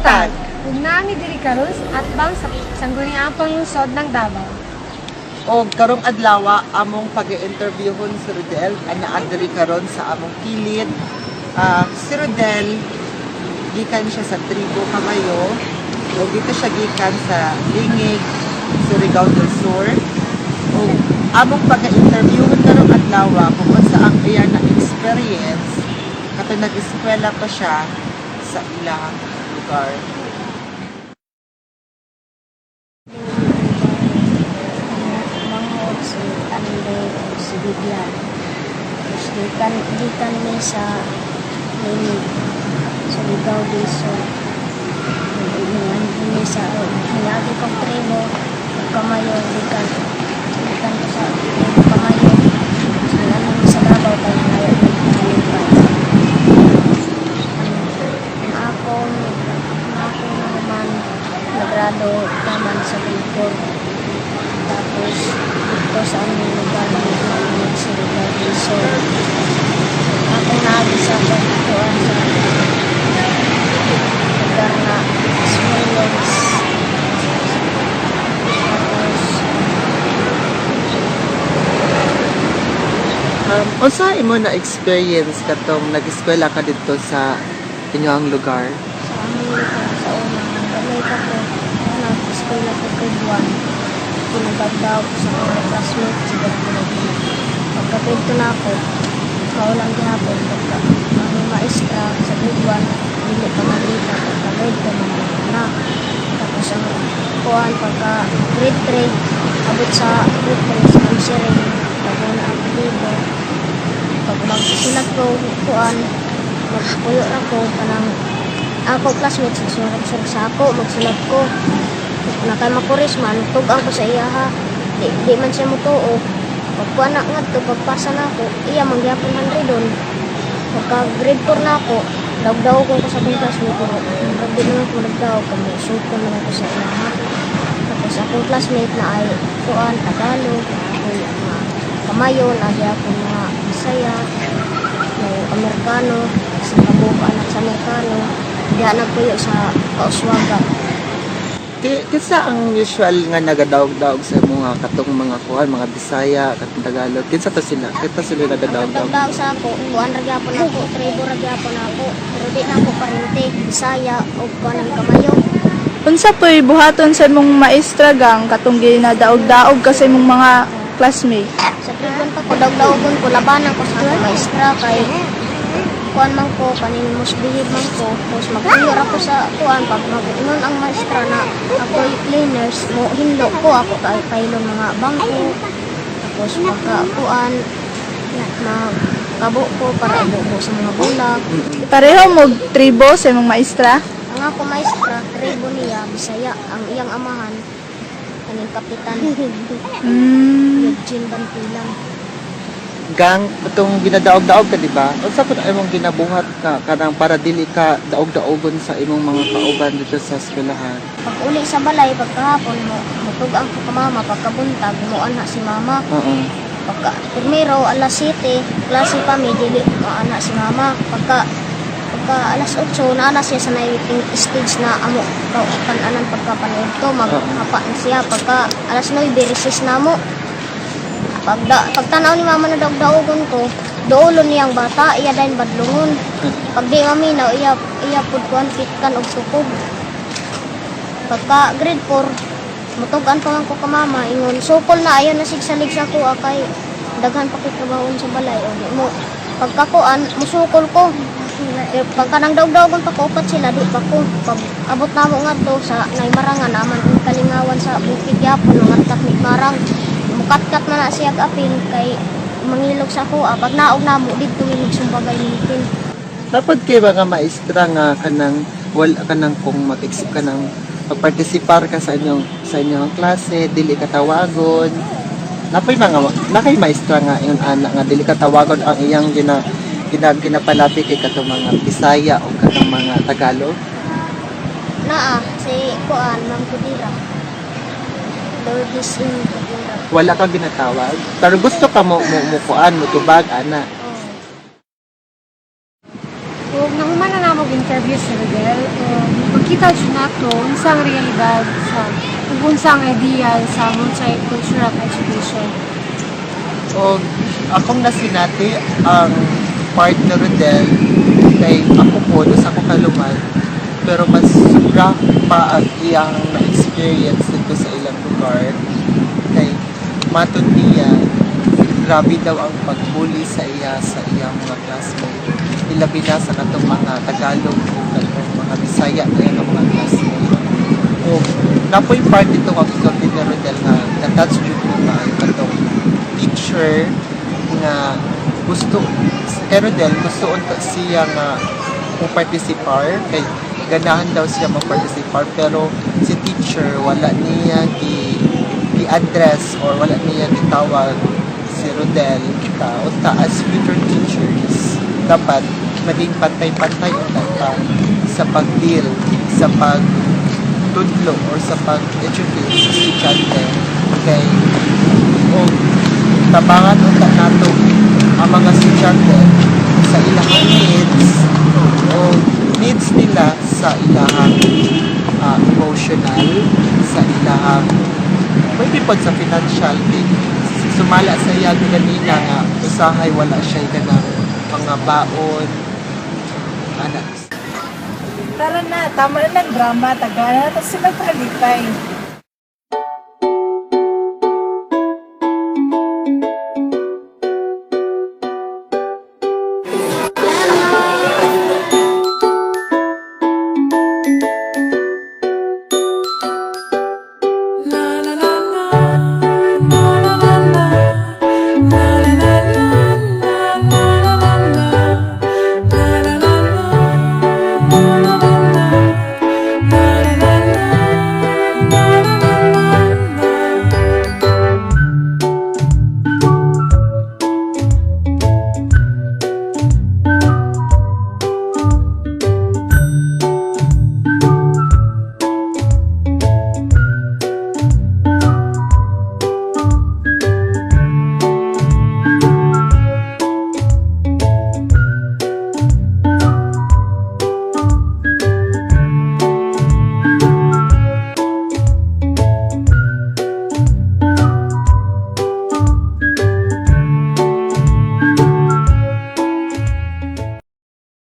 buntag. Ug naami diri karon sa atbang sa sangguniang lungsod ng Davao. O karong adlaw among pag-interviewon si Rodel ana adiri karon sa among kilid. Si Rodel gikan siya sa tribo Kamayo. O dito siya gikan sa Lingig, Surigao del Sur. O among pag-interviewon karong adlaw kung unsa ang iya na experience katong nag-eskwela pa siya sa ilang lugar. Mangod si Ande o si Biblia. Tapos gikan ni sa Linig, sa Ligaw Diso. Ni sa Hilagi kong tribo, Kamayo, gikan ko sa tribo Kamayo. Sila namin sa Davao, tayo ngayon ng Kalipay. Ako naman nagrado naman sa Bicol. Tapos dito sa aming lugar ng Surigao del Sur. Ako nagi sa pagkuhan sa lugar na Smolensk. Tapos Unsa imo na experience katong nag-eskwela ka dito sa inyong lugar? sa aming lugar sa unang gamay pa ko nag-eskwela ko grade 1. Pinagagdaw ko sa mga classmates sa grade 1. Pagka-grade 2 na ako, kaulang gihapon pagka ang maestra sa grade 1 dili pa malita pagka-grade 2 na. Tapos ang kuhan pagka grade 3 abot sa grade 3 sa amsiring pagkuna ang libo. Pag magsusulat ko kuhan magpuyo ako kanang ako classmates nagsulat sa ako magsulat ko nakay makuris man tugang ko sa iya ha di man siya mutuo pagkuha na nga to pagpasa na ako iya mangyapon man rin doon pagka grade 4 na ako daw ko sa akong classmate ko pag di naman ko nagdaw kami suko naman ko sa iya ha tapos akong classmate na ay kuhan Tagalog Kamayo na gyapon mga Bisaya may Amerikano sa kabuka anak sa Amerikano diya nagpuyo sa Kauswagan. Kinsa ang usual nga nagadaog-daog sa mga katong mga kuan, mga Bisaya, katong Tagalog? Kinsa to sila? Kita sila nagadaog-daog. Nagdaog sa ako, kuan ra gyapon ako, tribo ra gyapon ako. Pero di na ako parente, Bisaya o kuan ang Kamayo. Unsa po'y buhaton sa imong maestra gang katong ginadaog-daog kasi imong mga classmate? Sa tribon pa ko daog-daogon ko labanan ko sa akong maestra kay kuan man ko kanin musbihib man ko tapos magtuyor ako sa kuan pag mag-inon ang maestra na ako cleaners mo hinlo ko ako kay pailon mga bangko tapos pagka kuan na kabo ko para ibubo sa mga bulag. Pareho mo tribo sa imong maestra? Ang ako maestra tribo niya Bisaya ang iyang amahan kaning kapitan Eugene Bantilan. Gang katong ginadaog-daog ka, di ba? Unsa pud imong ginabuhat ka kanang para dili ka daog-daogon sa imong mga kauban dito sa eskwelahan? Pag uli sa balay, pagkahapon mo, mutugang ko ka mama, pagkabuntag, muan na si mama. Oo. Pagka, primero, alas 7, klase pa, may dili, muan na si mama. Pagka alas 8, naana siya sa naiting stage na amo, pananan pagkapanood to, maghapa na siya. Pagka alas 9, recess na mo. Pagtanaw ni mama na daog-daogon to, doolon niyang bata, iya dahil badlungon. Pag di maminaw, iya pud kuan pitkan og tukog. Pagka grade 4, mutugan pa man ko ka mama, ingon, sukol na, ayaw na sigsalig sa kuha kay daghan pa kay trabahon sa balay. O di mo, pagka kuan, musukol ko. Pagka nang daog-daogon pa ko, upat sila, di pa ko. Pag abot na mo nga to, sa naimarangan naman, ang kalingawan sa bukid yapon, ng takmik marang. Mukat-kat na na siya apil kay mangilog sa kuha. Pag naog na mo, dito yung magsumbagay nitin. Dapat kay mga maestra nga kanang wala kanang kung mag-exip ka nang magpartisipar ka sa inyong klase, dili ka tawagon. Nakay maestra nga yung anak nga dili ka tawagon ang iyang ginapalapi kay katong mga Bisaya o katong mga Tagalog. Naa, si kuan, Ma'am Kudira. Lourdes in Kudira. Wala kang ginatawag, pero gusto ka mo kuan mo tubag ana. Kung nahuman na namog interview si Rodel, magkita siya na ito, unsang realidad sa kung unsang ideal sa multicultural education. O akong nasinati ang part na Rodel kay ako po sa ako kaluman, pero mas sobra pa ang iyang na-experience dito sa ilang lugar kay matod niya grabe daw ang pagbuli sa iyang mga classmates. Ilabi na sa katong mga Tagalog o katong mga Bisaya na yung mga classmates. O napoy part ito ang ikaw din na Rodel nga na-touch yun mo na katong teacher nga gusto kay Rodel gusto unta siya nga participar kay ganahan daw siya mag-participar pero si teacher wala niya i-address or wala niya gitawag si Rodel unta as future teachers dapat maging pantay-pantay unta ka sa pag-deal sa pagtudlo or sa pag-educate sa estudyante kay o tabangan unta nato ang mga estudyante sa ilahang needs nila sa ilahang emotional, sa ilahang maybe po sa financial din. Sumala sa iya ganina nga usahay wala siya ganang mga baon anak. Tara na, tama na ng drama, tagana na sila palipay.